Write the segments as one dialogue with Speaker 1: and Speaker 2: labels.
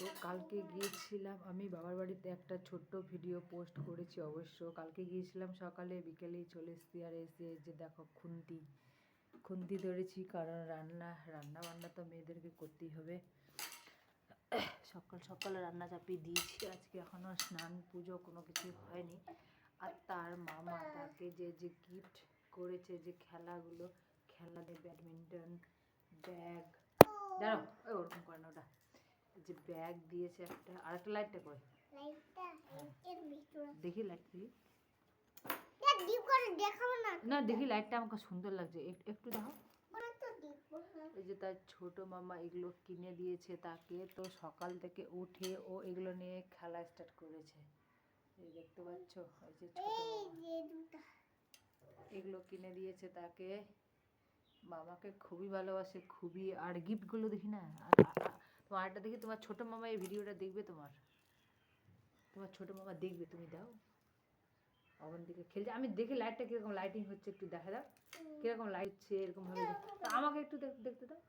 Speaker 1: ও কালকে গিয়েছিলাম আমি বাবার বাড়িতে, একটা ছোট্ট ভিডিও পোস্ট করেছি অবশ্য। কালকে গিয়েছিলাম সকালে, বিকেলেই চলে এসেছি। আর এসে যে দেখো খুন্তি ধরেছি, কারণ রান্না বান্না তো মেয়েদেরকে করতেই হবে। সকাল সকাল রান্না চাপিয়ে দিয়েছি। আজকে এখনও স্নান পুজো কোনো কিছু হয়নি। আর তার মামা তাকে যে গিফট করেছে, যে খেলাগুলো, খেলা দিয়ে ব্যাডমিন্টন, ব্যাগ, দাঁড়াও ওরকম করে না, ওটা যে ব্যাগ দিয়েছে একটা। আর একটা লাইটটা কই, দেখি লাইট দেখি না, দেখি লাইটটা আমাকে সুন্দর লাগছে, একটু দেখো। এই যে তার ছোট মামা এগুলো কিনে দিয়েছে তাকে, তো সকাল থেকে উঠে ও এগুলো নিয়ে খেলা স্টার্ট করেছে। এই দেখতে পাচ্ছ, এই যে ছোট এগুলো কিনে দিয়েছে তাকে। মামাকে খুবই ভালোবাসে, খুবই। আর গিফটগুলো দেখি না, তোমার আরেকটা দেখি, তোমার ছোট মামা এই ভিডিওটা দেখবে, তোমার ছোট মামা দেখবে, তুমি দাও অবন দিকে খেলছে। আমি দেখি লাইটটা কিরকম লাইটিং হচ্ছে, একটু দেখা দাও কিরকম লাইট হচ্ছে, এরকম ভাবে আমাকে একটু দেখতে দাও।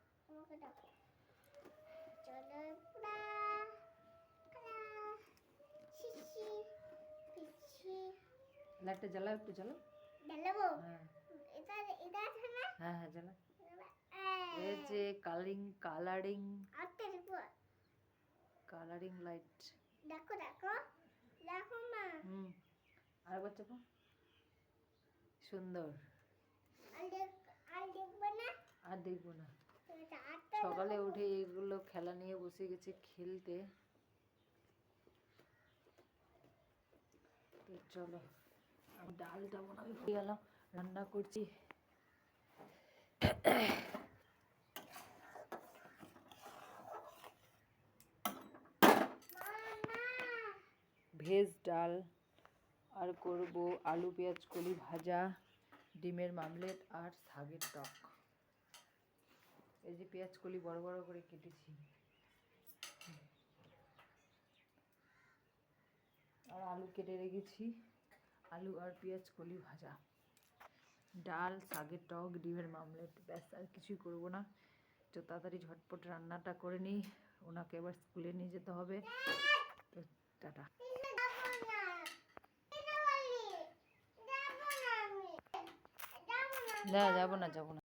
Speaker 1: লাইটটা জ্বালাও, একটু জ্বালাও। হ্যাঁ হ্যাঁ হ্যাঁ জ্বালা। এই যে কালারিং লাইট, দেখো দেখো দেখো মা। আরেকবার চাপো, সুন্দর। আর দেখবো না। সকালে উঠে এগুলো খেলা নিয়ে বসে গেছে খেলতে। তো চলো, আমি ডালটা বানাবো, হয়ে গেল, রান্না করছি। ভেজ ডাল, আর করব আলু পেঁয়াজ কলি ভাজা, ডিমের মামলেট, আর শাকের টক। এই যে পেঁয়াজ কলি বড় বড় করে কেটেছি, আর আলু কেটে রেখেছি। আলু আর পেঁয়াজ কলি ভাজা, ডাল, শাকের টক, ডিমের মামলেট, ব্যাস, আর কিছুই করবো না। তো তাড়াতাড়ি ঝটপট রান্নাটা করে নিই, ওনাকে এবার স্কুলে নিয়ে যেতে হবে। তো টাটা। না, যাবো না।